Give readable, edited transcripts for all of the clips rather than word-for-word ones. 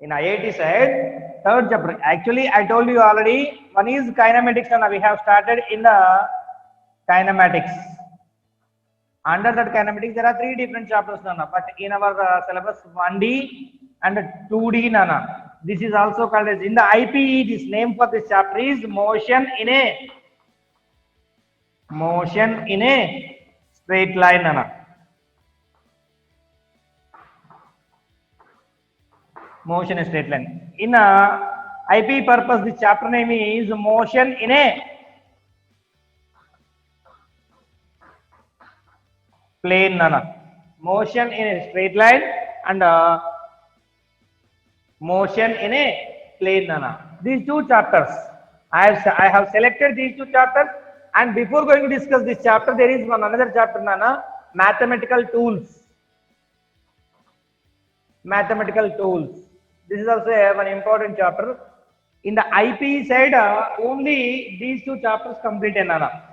In IIT side, third chapter. Actually, I told you already. One is kinematics, and we have started in the kinematics. Under that kinematics, there are three different chapters, Nana. But in our syllabus, 1D and 2D, Nana. This is also called as in the IPE. This name for this chapter is motion in a straight line, Nana. Motion in a straight line. In IPE purpose, this chapter name is motion in a plane, Nana. Motion in a straight line and motion in a plane, Nana. These two chapters, I have selected these two chapters, and before going to discuss this chapter, there is one another chapter, Nana, mathematical tools. Mathematical tools. This is also one important chapter. In the IPE side, only these two chapters completed, Nana.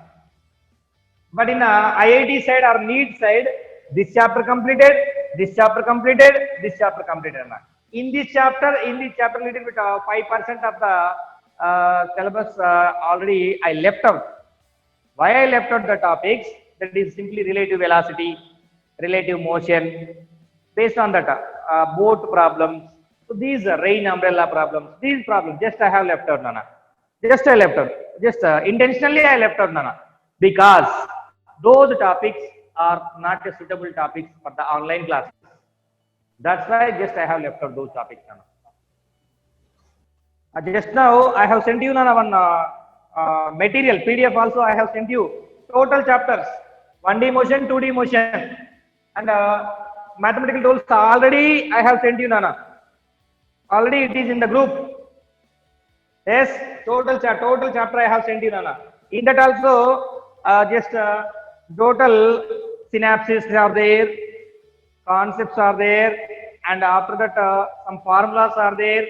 But in IIT side or NEET side, this chapter completed, this chapter completed, this chapter completed. In this chapter, little bit 5% of the syllabus already I left out. Why I left out the topics? That is simply relative velocity, relative motion, based on that boat problems. So these rain umbrella problems, these problems, just I have left out, Nana. Just I left out. Just intentionally I left out, Nana, because those topics are not a suitable topics for the online classes. That's why just I have left out those topics, Nana. Just now I have sent you, Nana, one material PDF also I have sent you. Total chapters, 1D motion, 2D motion, and mathematical tools already I have sent you, Nana. Already it is in the group. Yes, total chapter I have sent you, Nana. In that also, just total synapses are there, concepts are there, and after that some formulas are there,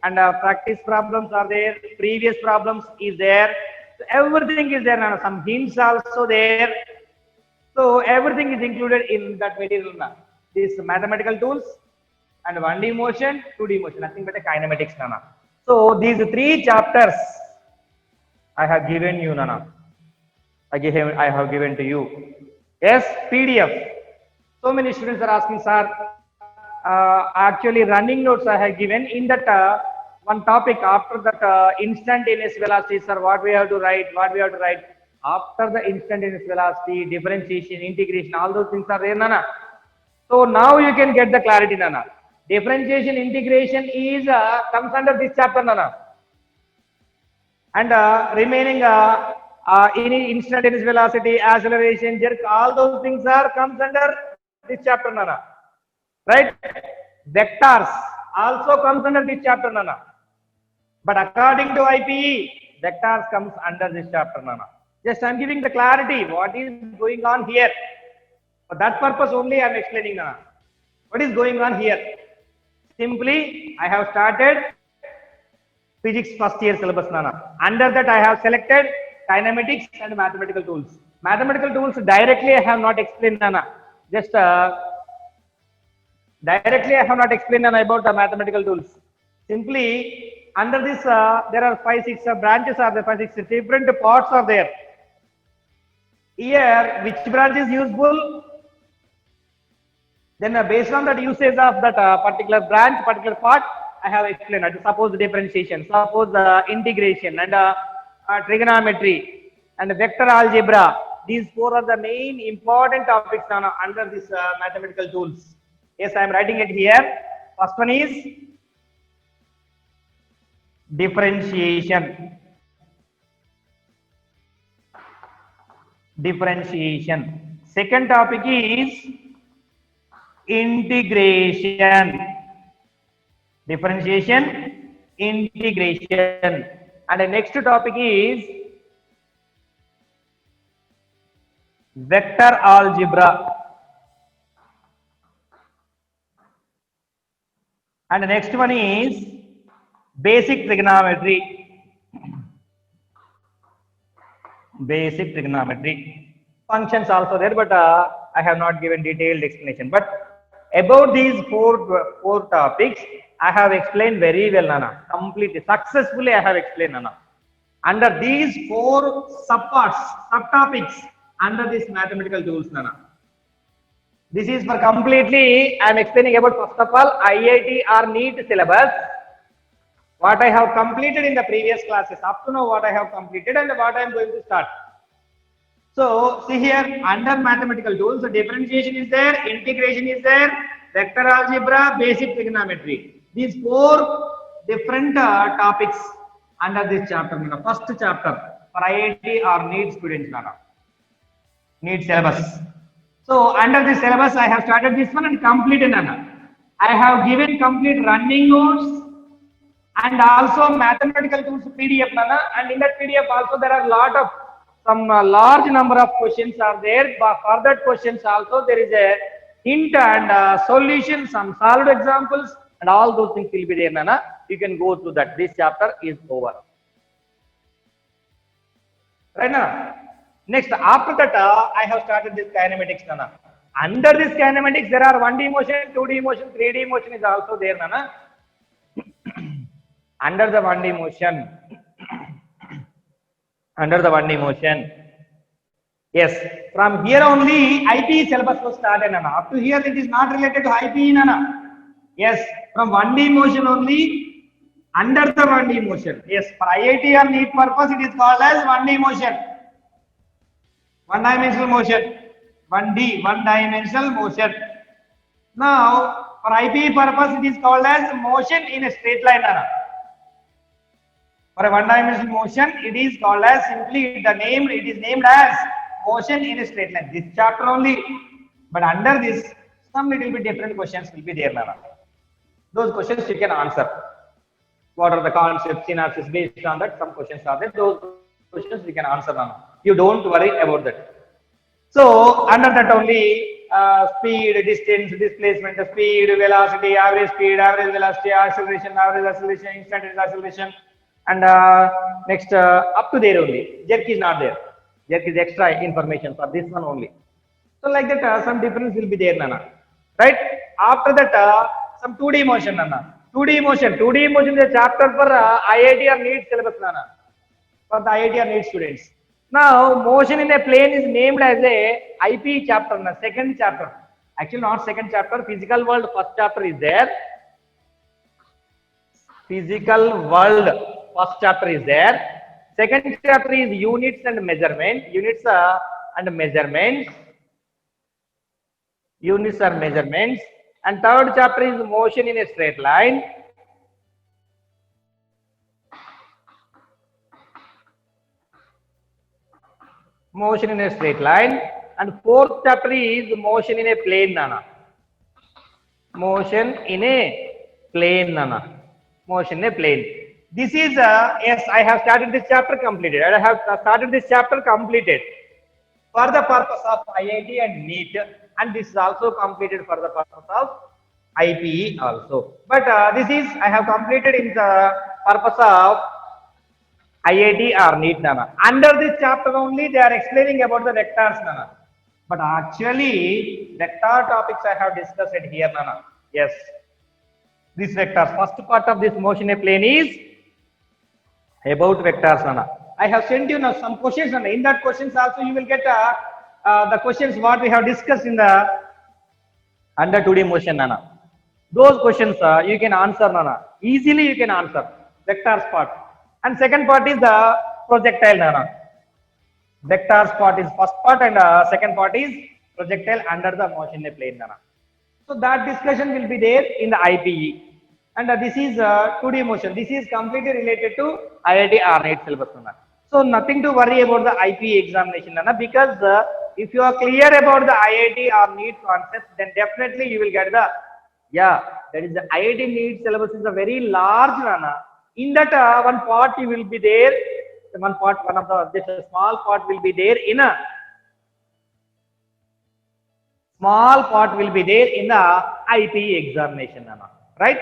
and practice problems are there, previous problems is there. So everything is there, Nana. Some hints also there. So everything is included in that material, Nana. These mathematical tools and 1D motion, 2D motion, nothing but a kinematics, Nana. So these three chapters I have given you, Nana. I have given to you. Yes, PDF. So many students are asking, sir, actually running notes I have given in that one topic. After that instantaneous velocity, sir, what we have to write, after the instantaneous velocity, differentiation, integration, all those things are there, Nana. So now you can get the clarity, Nana. Differentiation, integration is comes under this chapter, Nana. And remaining instantaneous velocity, acceleration, jerk, all those things are comes under this chapter, Nana. Right? Vectors also comes under this chapter, Nana. But according to IPE, vectors comes under this chapter, Nana. Just I am giving the clarity what is going on here. For that purpose only I am explaining, Nana. What is going on here? Simply, I have started physics first year syllabus, Nana. Under that, I have selected kinematics and mathematical tools. Mathematical tools directly I have not explained, Nana. Just directly I have not explained, Nana, about the mathematical tools. Simply, under this, there are 5-6 branches are there, 5-6 different parts are there. Here, which branch is useful? Then based on that usage of that particular branch, particular part, I have explained. Suppose differentiation, suppose integration, and trigonometry, and vector algebra. These four are the main important topics under this mathematical tools. Yes, I am writing it here. First one is differentiation. Differentiation. Second topic is integration. Differentiation, integration. And the next topic is vector algebra. And the next one is basic trigonometry. Basic trigonometry. Functions also there, but I have not given detailed explanation. But about these four topics, I have explained very well, Nana. Completely, successfully I have explained, Nana. Under these 4 subparts, subtopics under this mathematical tools, Nana. This is for completely, I am explaining about first of all IIT or NEET syllabus. What I have completed in the previous classes, up to now what I have completed and what I am going to start. So see here under mathematical tools, the differentiation is there, integration is there, vector algebra, basic trigonometry. These 4 different topics under this chapter, first chapter for IIT or NEET students, NEET syllabus. So under this syllabus, I have started this one and completed. I have given complete running notes and also mathematical tools PDF, and in that PDF also there are lot of some large number of questions are there. But for that questions also there is a hint and solution, some solved examples, and all those things will be there, Nana. You can go through that. This chapter is over. Right now. Next, after that, I have started this kinematics, Nana. Under this kinematics, there are 1D motion, 2D motion, 3D motion is also there, Nana. Under the 1D motion, yes, from here only IP syllabus was started, Nana. Up to here, it is not related to IP, Nana. Yes, from 1D motion only, under the 1D motion. Yes, for IIT and NEET purpose, it is called as 1D motion. One-dimensional motion. 1D, one-dimensional motion. Now, for IP purpose, it is called as motion in a straight line, Nana. For a one-dimensional motion, it is called as simply the name, it is named as motion in a straight line. This chapter only, but under this, some little bit different questions will be there, Nana. Those questions you can answer. What are the concepts, synapses, based on that, some questions are there. Those questions you can answer, Nana. You don't worry about that. So, under that only, speed, distance, displacement, speed, velocity, average velocity, acceleration, instantaneous acceleration, and next up to there only. Jerk is not there. Jerk is extra information for this one only. So like that, some difference will be there, Nana. Right? After that, some 2D motion, Nana. 2D motion is a chapter for IIT or NEET syllabus, Nana. For the IIT or NEET students. Now, motion in a plane is named as a IP chapter, second chapter. Actually, not second chapter. Physical world first chapter is there. Physical world first chapter is there. Second chapter is units and measurement. Units and measurements. Units are measurements. And third chapter is motion in a straight line. Motion in a straight line. And fourth chapter is motion in a plane, Nana. Motion in a plane, Nana. Motion in a plane. This is, yes, I have started this chapter completed. I have started this chapter completed for the purpose of IIT and NEET. And this is also completed for the purpose of IPE also. But this is, I have completed in the purpose of IIT or NEET, Nana. Under this chapter only, they are explaining about the vectors, Nana. But actually, vector topics I have discussed here, Nana. Yes. This vectors, first part of this motion in a plane is about vectors, Nana. I have sent you now some questions, Nana. In that questions also, you will get the questions what we have discussed in the under 2D motion, Nana. Those questions you can answer, Nana. Easily you can answer. Vectors part. And second part is the projectile, Nana. Vectors part is first part and second part is projectile under the motion in a plane, Nana. So that discussion will be there in the IPE. And this is 2D motion. This is completely related to IIT or NEET syllabus, Nana. So nothing to worry about the IPE examination, Nana, because if you are clear about the IIT or NEET concepts, then definitely you will get the, that is the IIT NEET syllabus is a very large, Nana. In that one part you will be there, one of the, this small part will be there in a, small part will be there in the IPE examination, Nana, right?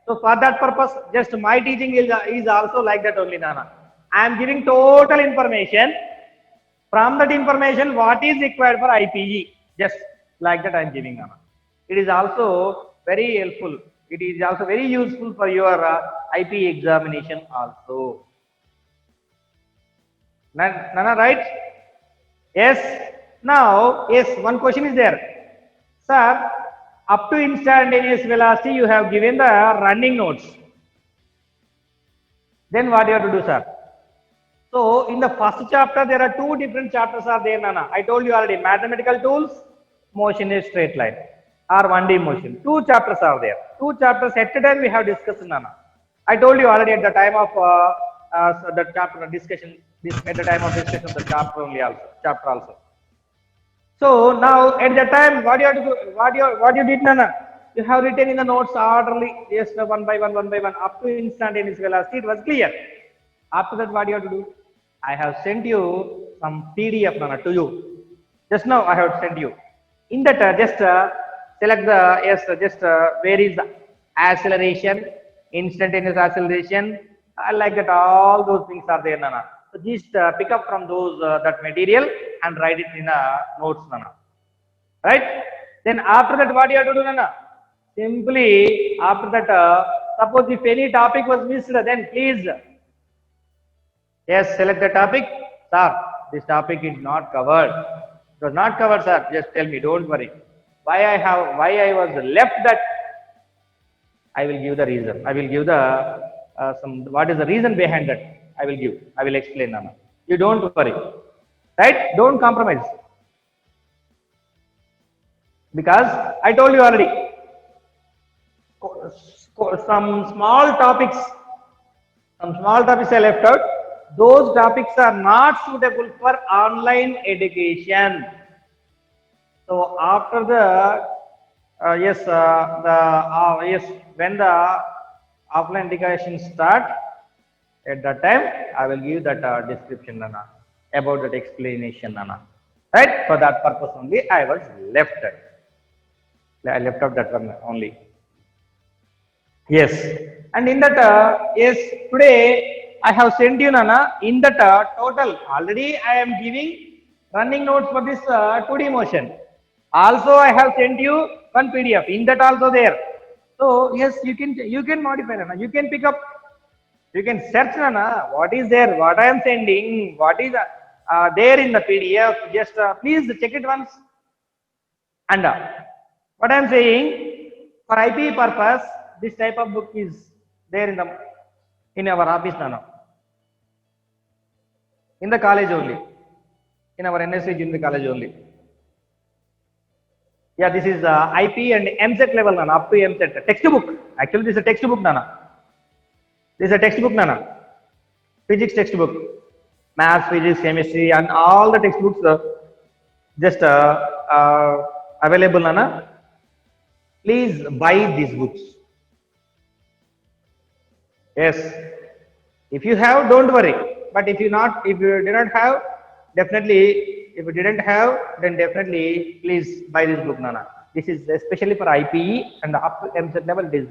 So for that purpose, just my teaching is also like that only, Nana. I am giving total information. From that information, what is required for IPE, just like that I am giving, Nana. It is also very helpful It is also very useful for your IP examination also. Nana, right? Yes. Now, yes, one question is there. Sir, up to instantaneous velocity, you have given the running notes. Then what you have to do, sir? So, in the first chapter, there are two different chapters are there, Nana. I told you already, mathematical tools, motion is straight line, or 1D motion. Two chapters are there. Two chapters at a time we have discussed, Nana. I told you already at the time of the chapter discussion, at the time of discussion of the chapter only also, chapter also. So now at that time, what you have to do, what you did, Nana? You have written in the notes orderly, yes, one by one, up to instantaneous velocity. It was clear. After that, what you have to do? I have sent you some PDF, Nana, to you. Just now, I have sent you. In that, just select the yes, just where is the acceleration, instantaneous acceleration, like that. All those things are there, Nana. So just pick up from those that material and write it in notes, Nana. Right? Then after that, what you have to do, Nana? Simply after that, suppose if any topic was missed, then please, yes, select the topic. Sir, this topic is not covered. It was not covered, sir. Just tell me, don't worry. Why I was left that, I will give the reason. I will give the what is the reason behind that? I will give. I will explain, Nana. You don't worry. Right? Don't compromise. Because I told you already, some small topics I left out. Those topics are not suitable for online education. So after the yes, when the offline education start, at that time I will give that description, Nana, about that explanation, Nana. Right? For that purpose only I was left. I left out that one only. Yes, and in that yes, today I have sent you, Nana, in that total already I am giving running notes for this 2D motion. Also I have sent you one PDF. In that also there. So yes, you can modify, Nana. You can pick up. You can search, Nana. What is there? What I am sending? What is there in the PDF? Just please check it once. And what I am saying, for IP purpose, this type of book is there in our office, Nana. In the college only. In our NSC Junior College only. Yeah, this is IP and MSET level, Nana, up to MSET. Textbook. Actually, this is a textbook, Nana. This is a textbook, Nana. Physics textbook. Maths, physics, chemistry, and all the textbooks just available, Nana. Please buy these books. Yes. If you have, don't worry. But if you did not have, definitely. If you didn't have, then definitely please buy this book, Nana. This is especially for IPE and up to MSET level. It is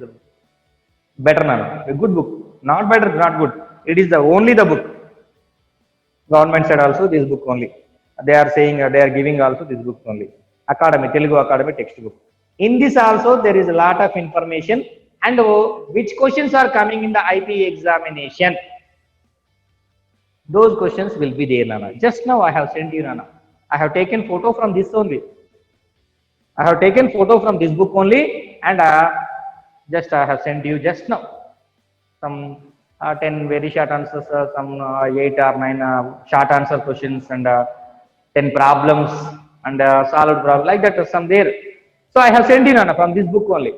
better, Nana. A good book. Not better, not good. It is only the book. Government said also this book only. They are saying they are giving also this book only. Academy, Telugu Academy textbook. In this also there is a lot of information and which questions are coming in the IPE examination. Those questions will be there, Nana. Just now I have sent you, Nana. I have taken photo from this only. I have taken photo from this book only and just I have sent you just now some 10 very short answers, some 8 or 9 short answer questions and 10 problems and solved problem like that some there. So I have sent you, Nana, from this book only.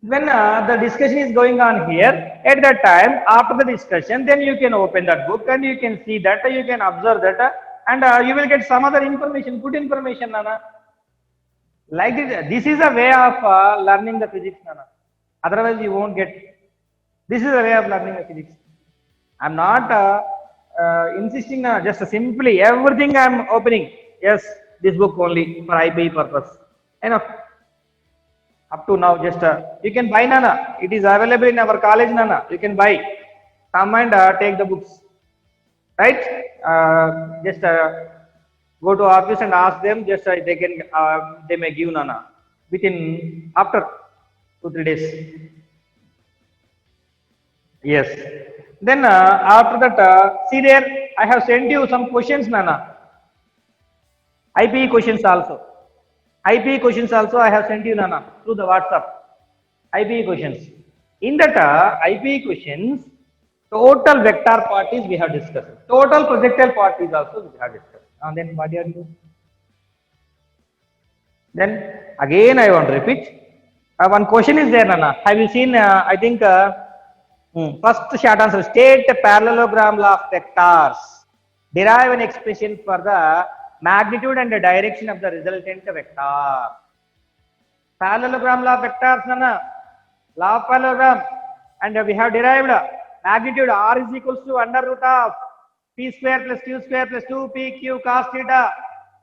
When the discussion is going on here, at that time, after the discussion, then you can open that book and you can see that, you can observe that, and you will get some other information, good information, Nana. Like this is a way of learning the physics, Nana. Otherwise, you won't get. This is a way of learning the physics. I'm not insisting, just simply everything I'm opening. Yes, this book only for IPE purpose. Enough. Up to now, just you can buy, Nana. It is available in our college, Nana. You can buy. Come and take the books. Right? Just go to office and ask them. Just they may give, Nana. Within after 2-3 days. Yes. Then after that, see there, I have sent you some questions, Nana. IPE questions also. IPE questions also I have sent you, Nana, through the WhatsApp. IPE questions. In that IPE questions, total vector parties we have discussed. Total projectile parties also we have discussed. And then what are you? Then again I want to repeat. One question is there, Nana. Have you seen? I think first short answer. State parallelogram law of vectors. Derive an expression for the magnitude and the direction of the resultant vector. Parallelogram law of vectors, Nana. Law of parallelogram, and we have derived magnitude R is equals to under root of P square plus Q square plus 2PQ cos theta,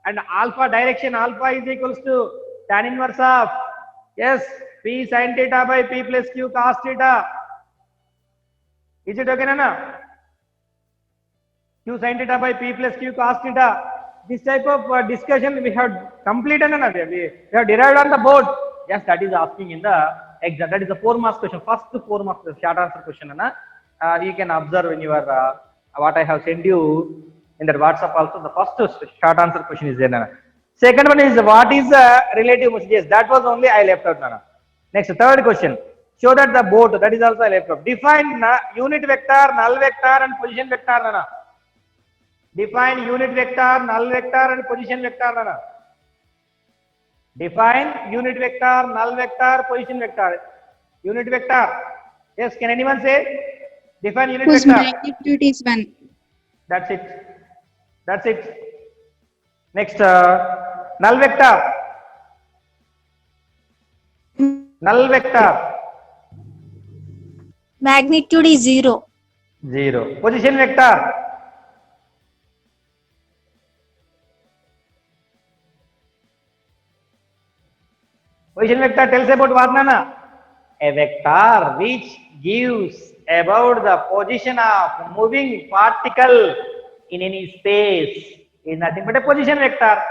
and alpha direction alpha is equals to tan inverse of, yes, P sin theta by P plus Q cos theta. Is it okay, Nana? Q sin theta by P plus Q cos theta. This type of discussion we have completed, Nana. We have derived on the board. Yes, that is asking in the exam. That is the 4 marks question. First 4 marks short answer question, Nana. You can observe in your what I have sent you in that WhatsApp also. The first short answer question is there, Nana. Second one is what is relative motion? Yes, that was only I left out, Nana. Next, third question. Show that the boat, that is also I left out. Define unit vector, null vector, and position vector, Nana. Define unit vector, null vector, and position vector, Nana. Define unit vector, null vector, position vector. Unit vector. Yes, can anyone say? Define unit Whose vector. magnitude is 1. That's it. That's it. Next, null vector. Null vector. Magnitude is 0. 0. Position vector. Position vector tells about what, Nana? A vector which gives about the position of moving particle in any space is nothing but a position vector.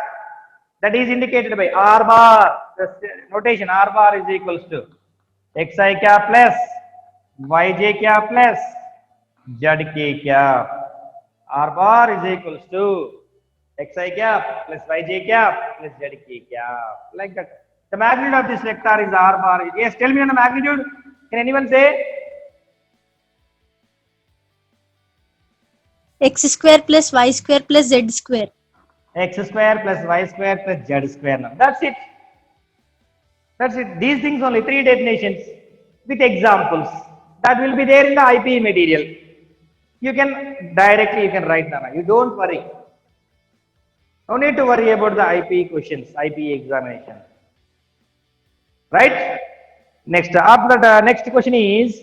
That is indicated by R bar. The notation R bar is equals to xi cap plus yj cap plus zk cap. R bar is equals to xi cap plus yj cap plus zk cap. Like that. The magnitude of this vector is R bar. Yes, tell me on the magnitude. Can anyone say? X square plus y square plus z square. X square plus y square plus z square. Now, that's it. That's it. These things only, 3 definitions with examples. That will be there in the IPE material. You can directly write down. You don't worry. No need to worry about the IPE questions, IPE examination. Right? Next, after the next question is,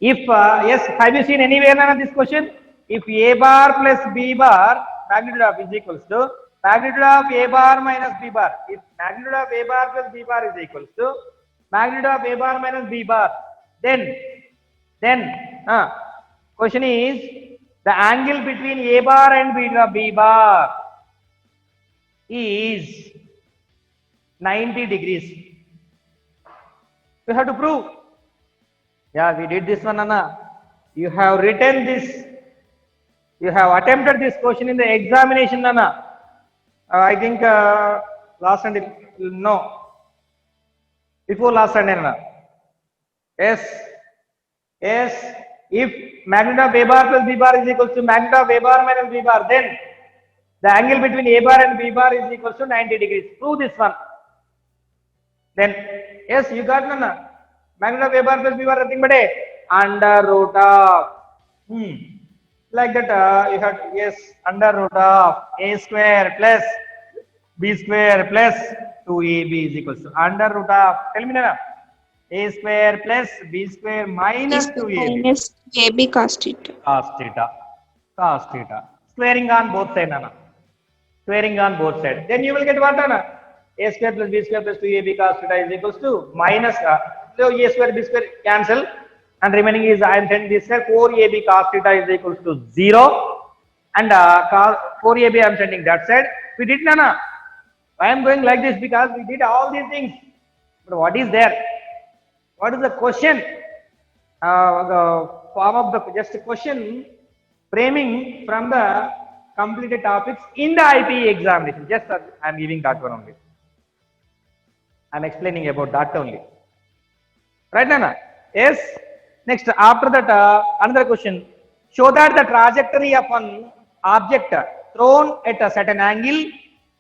if yes, have you seen anywhere on this question? If A bar plus B bar, magnitude of is equals to magnitude of A bar minus B bar. If magnitude of A bar plus B bar is equals to magnitude of A bar minus B bar, then question is the angle between A bar and B bar is 90 degrees. You have to prove. Yeah, we did this one, Anna. You have written this. You have attempted this question in the examination, Anna. I think last Sunday, no. Before last Sunday, Anna. Yes. Yes. If magnitude of A bar plus B bar is equal to magnitude of A bar minus B bar, then the angle between A bar and B bar is equal to 90 degrees. Prove this one. Then, yes, you got Nana. Magnitude of A bar plus B bar nothing but a under root of like that you have, yes, under root of A square plus B square plus 2AB is equals to under root of, tell me Nana, A square plus B square minus 2AB. Minus AB cos theta. Cos theta. Cos theta. Squaring on both sides, Nana. Squaring on both sides. Then you will get what, Nana? A square plus B square plus 2AB cos theta is equals to minus, so A square B square cancel, and remaining is, I am saying this side 4AB cos theta is equals to 0, and 4AB I am sending that side. We did, Nana. I am going like this because we did all these things. But what is there? What is the question? The form of the just question framing from the completed topics in the IPE examination. Just I am giving that one only. I am explaining about that only. Right, Nana? Yes. Next, after that, another question. Show that the trajectory of an object thrown at a certain angle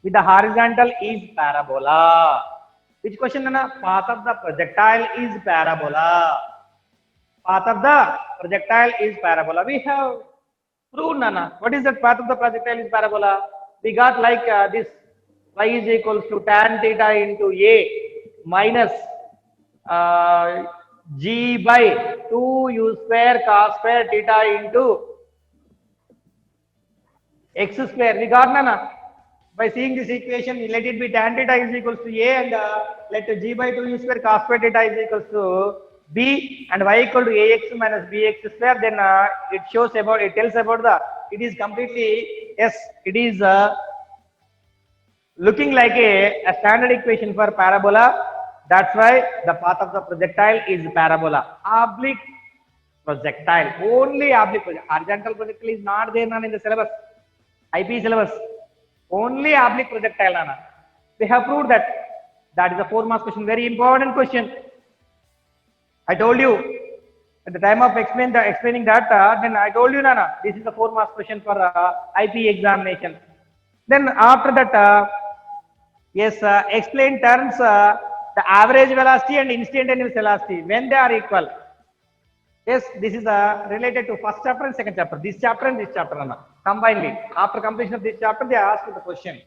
with the horizontal is parabola. Which question, Nana? Path of the projectile is parabola. Path of the projectile is parabola. We have proved, Nana. What is that path of the projectile is parabola? We got like this y is equals to tan theta into a minus g by 2u square cos square theta into x square. We got, Nana. By seeing this equation, let it be tan theta is equals to a and let g by 2u square cos square theta is equals to b and y equal to ax minus bx square. Then it shows about, it tells about the, it is completely, yes, it is looking like a standard equation for parabola. That's why the path of the projectile is parabola. Oblique projectile, only oblique projectile. Horizontal projectile is not there, Nana, in the syllabus, IP syllabus. Only oblique projectile, Nana. We have proved that. That is a 4 marks question, very important question. I told you at the time of explaining that, then I told you, Nana, this is the 4 marks question for IP examination. Then after that, yes, explain terms, the average velocity and instantaneous velocity when they are equal. Yes, this is related to first chapter and second chapter. This chapter and this chapter, Nana, combinedly. After completion of this chapter, they ask the question.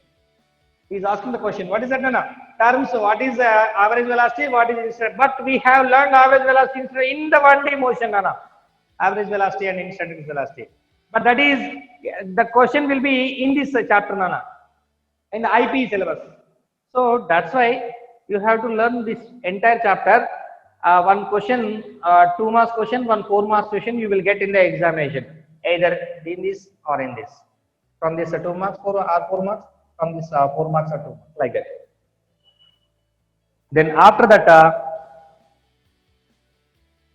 He is asking the question. What is that, Nana? Terms. What is average velocity? What is instant? But we have learned average velocity in the 1D motion, Nana. Average velocity and instantaneous velocity. But that is, the question will be in this chapter, Nana, in the IP syllabus. So that's why you have to learn this entire chapter. One question, 2 marks question, 1 4 marks question you will get in the examination, either in this or in this. From this 2 marks, 4 marks. From this 4 marks or 2 marks, like that. Then after that,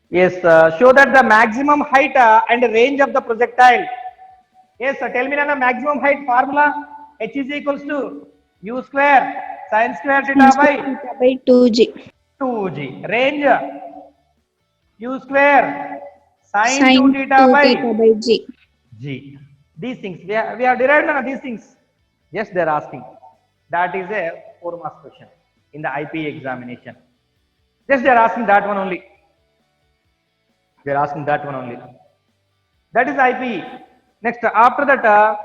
yes, show that the maximum height and range of the projectile. Yes, tell me, Nana, maximum height formula. H is equals to u square sin square theta by 2g. 2g. Range u square sin 2 Sin theta 2 by theta by g. g. These things we have derived, Nana, these things. Yes, they are asking. That is a 4 marks question in the IP examination. Just they are asking that one only. They are asking that one only. That is IP. Next, after that,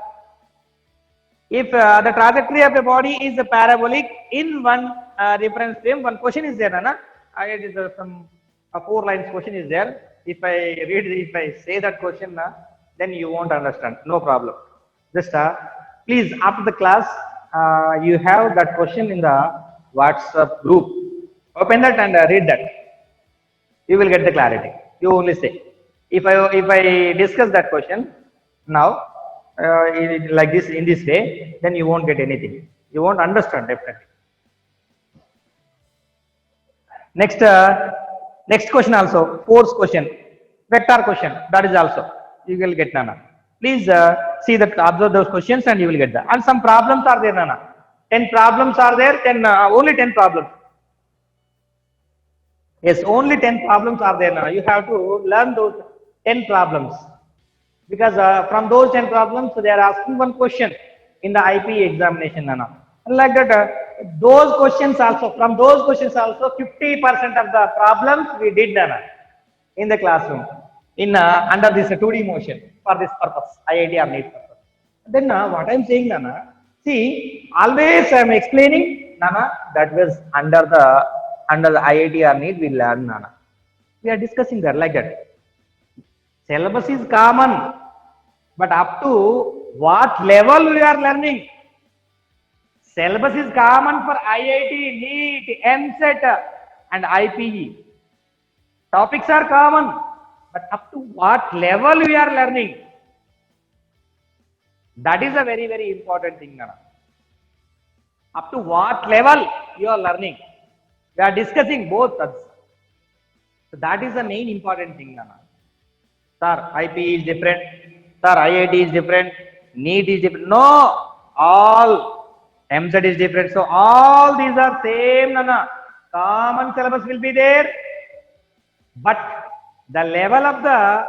if the trajectory of a body is parabolic in one reference frame, one question is there, Nana. It is some 4 lines question is there. If I say that question, then you won't understand. No problem. Just please, after the class, you have that question in the WhatsApp group. Open that and read that. You will get the clarity. You only say. If I discuss that question now, like this in this way, then you won't get anything. You won't understand definitely. Next, next question also, 4th question, vector question. That is also you will get, Nana. Please see that, observe those questions and you will get that. And some problems are there, Nana. 10 problems are there. Only 10 problems. Yes, only 10 problems are there, Nana. You have to learn those 10 problems. Because from those 10 problems, they are asking one question in the IP examination, Nana. And like that, those questions also, from those questions also, 50% of the problems we did, Nana, in the classroom, in under this 2D motion for this purpose, IIT or NEET purpose. Then what I am saying, Nana, see, always I am explaining, Nana, that was under the IIT or NEET we learn, Nana. We are discussing that like that. Syllabus is common, but up to what level we are learning? Syllabus is common for IIT, NEET, MCET and IPE. Topics are common, but up to what level we are learning? That is a very, very important thing, Nana. Up to what level you are learning? We are discussing both. So that is the main important thing, Nana. Sir, IP is different. Sir, IIT is different. NEET is different. No, all MSET is different. So all these are same, Nana. Common syllabus will be there, but the level of the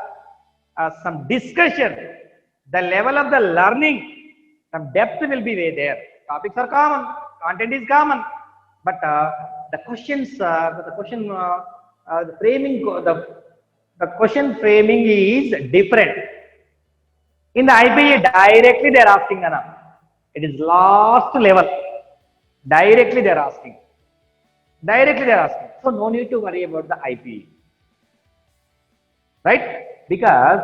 some discussion, the level of the learning, some depth will be there. Topics are common, content is common, but the questions, the framing, the question framing is different. In the IPE, directly they are asking, Nana. It is last level. Directly they are asking. Directly they are asking. So no need to worry about the IPE. Right? Because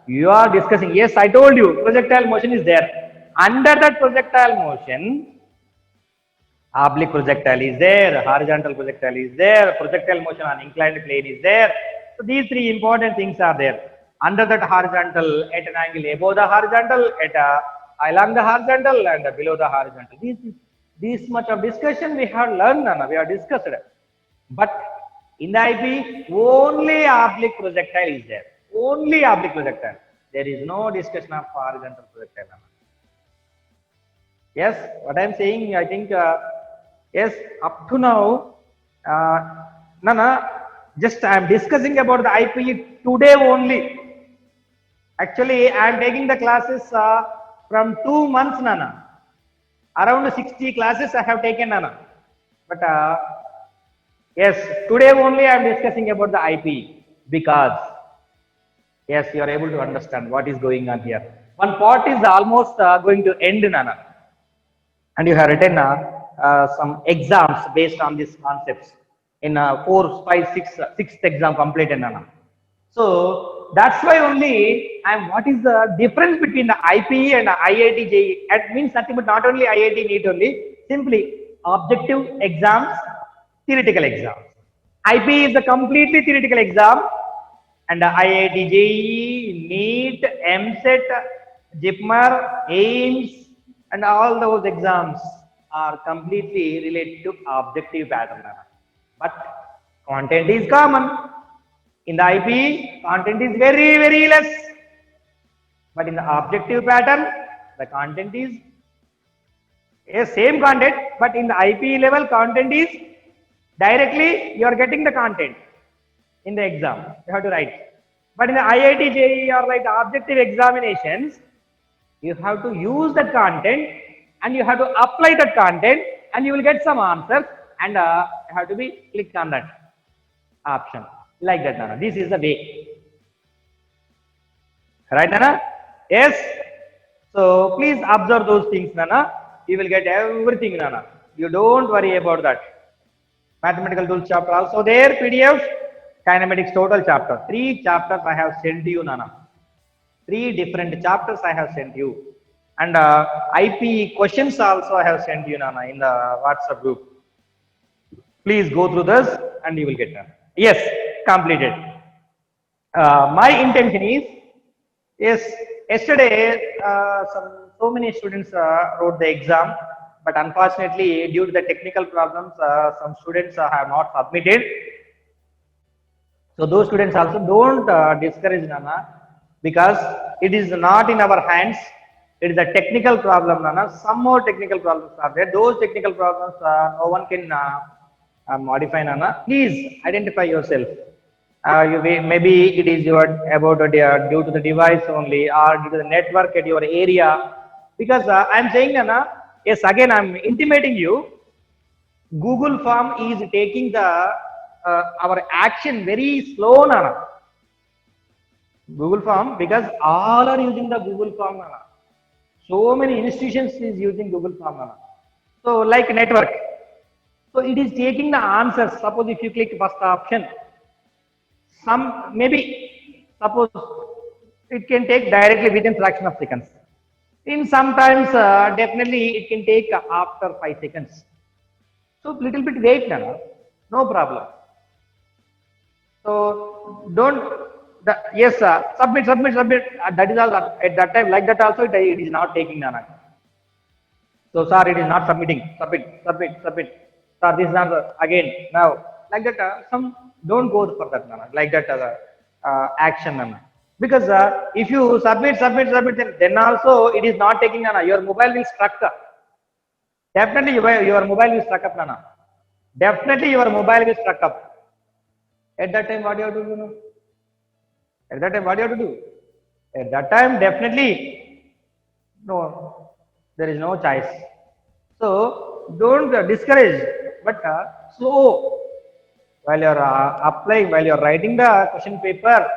you are discussing, yes, I told you, projectile motion is there. Under that projectile motion, oblique projectile is there, horizontal projectile is there, projectile motion on inclined plane is there. So these three important things are there. Under that horizontal, at an angle above the horizontal, at along the horizontal, and below the horizontal. This much of discussion we have learned, Nana, we have discussed. But in the IP, only oblique projectile is there. Only oblique projectile. There is no discussion of horizontal projectile, Nana. Yes, what I am saying, I think, yes, up to now, Nana, just I am discussing about the IPE today only. Actually, I am taking the classes from 2 months, Nana. Around 60 classes I have taken, Nana. But yes, today only I am discussing about the IPE because, yes, you are able to understand what is going on here. One part is almost going to end, Nana. And you have written some exams based on these concepts in 4, 5, 6, sixth exam completed, Nana. So that's why only what is the difference between the IPE and the IIT JEE? It means nothing but not only IIT NEET only, simply objective exams, theoretical exams. IPE is a completely theoretical exam, and the IIT JEE, NEET, MSET, JIPMER, AIMS, and all those exams are completely related to objective pattern. But content is common. In the IPE, content is very, very less. But in the objective pattern, the content is a same content, but in the IPE level, content is directly you are getting the content in the exam. You have to write. But in the IIT JEE or like objective examinations, you have to use that content and you have to apply that content and you will get some answers, and you have to be click on that option like that, Nana. This is the way. Right, Nana? Yes. So please observe those things, Nana. You will get everything, Nana. You don't worry about that. Mathematical tools chapter also there, PDF, kinematics total chapter. 3 chapters I have sent to you, Nana. 3 different chapters I have sent you. And IP questions also I have sent you, Nana, in the WhatsApp group. Please go through this and you will get done. Yes, completed. My intention is, yes, yesterday so many students wrote the exam, but unfortunately due to the technical problems, some students have not submitted. So those students also don't discourage, Nana, because it is not in our hands. It is a technical problem, Nana. Some more technical problems are there. Those technical problems no one can modify, Nana. Please identify yourself. Maybe it is about due to the device only, or due to the network at your area. Because I am saying, Nana, yes, again I am intimating you, Google Form is taking the our action very slow, Nana. Google Form, because all are using the Google Form, Nana. So many institutions is using Google Form, Nana. So like network. So it is taking the answers. Suppose if you click first option, suppose it can take directly within fraction of seconds. In sometimes definitely it can take after 5 seconds. So little bit wait, Nana. No problem. So don't. Yes, submit. That is all. At that time, like that also, it is not taking, Nana. So, sir, it is not submitting. Submit. Sir, this is not again now. Like that, some don't go for that, Nana, like that action, Nana. Because if you submit, then also it is not taking, Nana. Your mobile will struck. Definitely your mobile will struck up, Nana. Definitely your mobile will struck up. At that time, what you have to do? No? At that time, what you have to do? At that time, definitely, no, there is no choice. So don't discourage, but slow while you're applying, while you're writing the question paper,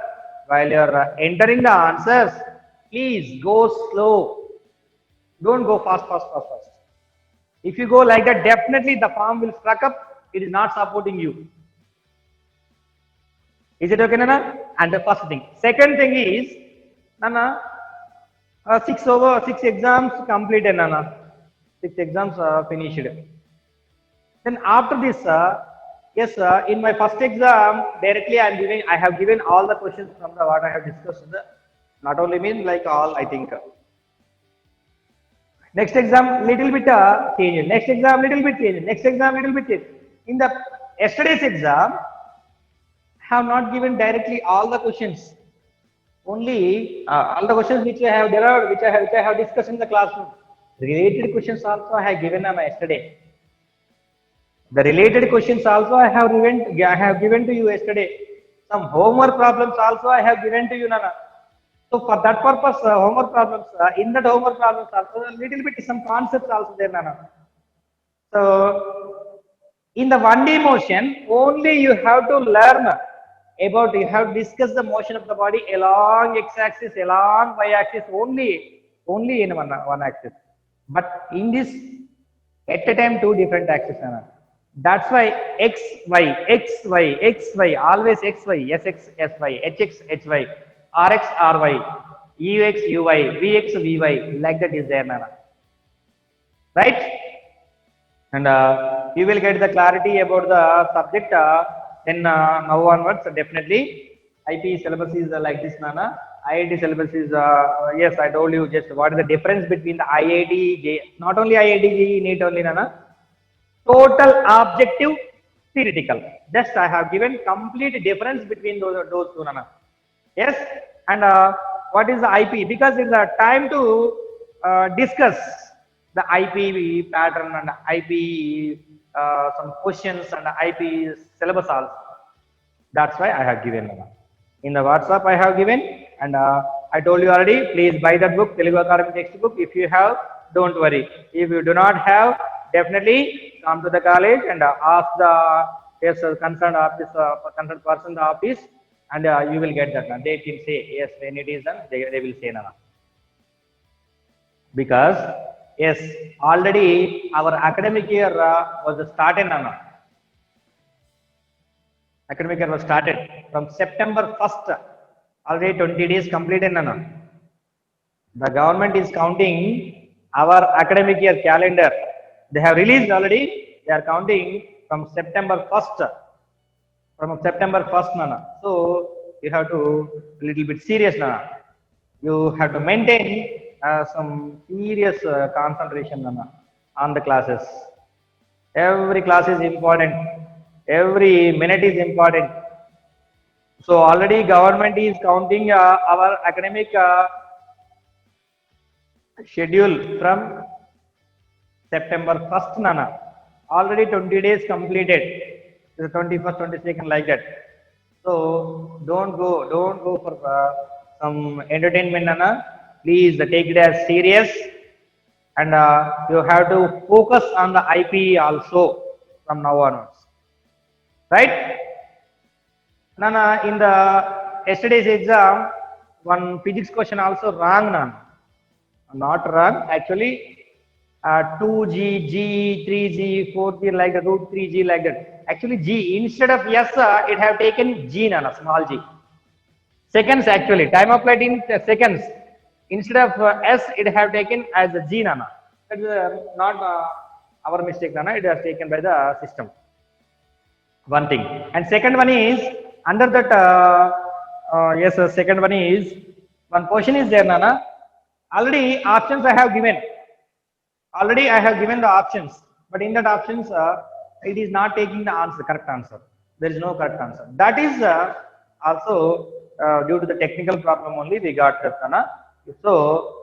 while you're entering the answers. Please go slow. Don't go fast. If you go like that, definitely the form will struck up. It is not supporting you. Is it okay, Nana? And the first thing. Second thing is, Nana, six exams completed, Nana. 6 exams finished. Then after this, yes, in my first exam, directly I have given all the questions from the what I have discussed. Not only me, like all, I think. Next exam, little bit change. Next exam, little bit change. Next exam, little bit change. In the yesterday's exam, have not given directly all the questions. Only all the questions which I have derived, which I have discussed in the classroom. Related questions also I have given yesterday. The related questions also I have given to you yesterday. Some homework problems also I have given to you, Nana. So for that purpose, homework problems, in that homework problems also a little bit some concepts also there, Nana. So in the 1D motion, only you have to learn about, you have discussed the motion of the body along x-axis, along y-axis, only in one axis. But in this, at a time, two different axes, Nana. That's why x, y, always x, y, sx, sy, hx, hy, rx, ry, ux, uy, vx, vy, like that is there, Nana. Right? And you will get the clarity about the subject. Then now onwards, definitely IP syllabus is like this, Nana. IIT syllabus is yes, I told you just what is the difference between the IIT, not only IIT, NEET only, Nana. Total objective, theoretical. Just I have given complete difference between those two, Nana. Yes, and what is the IP? Because it's a time to discuss the IP pattern and IP some questions and IP syllabus also. That's why I have given, Nana. In the WhatsApp I have given, and I told you already, please buy that book, Telugu Academy textbook. If you have, don't worry. If you do not have, definitely come to the college and ask the concerned office, concerned person in the office, and you will get that. They will say yes, when it is done, they will say, Nana. Because yes, already our academic year was started, Nana. Academic year was started from September 1st. Already 20 days completed, Nana. The government is counting our academic year calendar. They have released already. They are counting from September 1st. From September 1st, Nana. So you have to little bit serious, Nana. You have to maintain some serious concentration, Nana, on the classes. Every class is important. Every minute is important. So already government is counting our academic schedule from September 1st, Nana. Already 20 days completed. The 21st, 22nd, like that. So don't go for some entertainment, Nana. Please take it as serious, and you have to focus on the IP also from now onwards. Right? Nana, in the yesterday's exam, one physics question also wrong, Nana. Not wrong, actually. 2G, G, 3G, 4G, like that, root 3G, like that. Actually, G, instead of S, it have taken G, Nana, small g. Seconds, actually, time applied in seconds. Instead of S, it have taken as a G, Nana. That is not our mistake, Nana. It is taken by the system. One thing. And second one is, under that, yes, second one is, one question is there, Nana. Already options I have given. Already I have given the options. But in that options, it is not taking the answer, correct answer. There is no correct answer. That is also due to the technical problem only we got that, Nana. So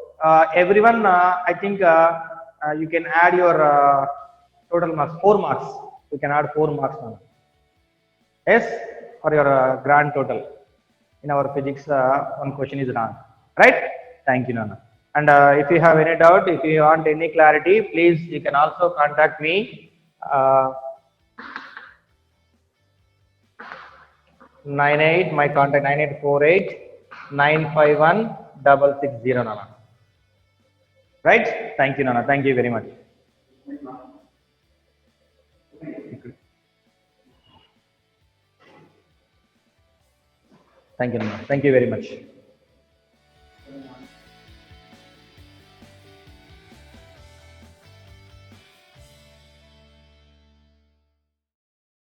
everyone, I think you can add your total marks, 4 marks. You can add 4 marks, Nana. Yes, for your grand total. In our physics, one question is wrong. Right? Thank you, Nana. And if you have any doubt, if you want any clarity, please you can also contact me. 98, my contact 9848 951 660, Nana. Right? Thank you, Nana. Thank you very much. Thank you, Nana. Thank you very much.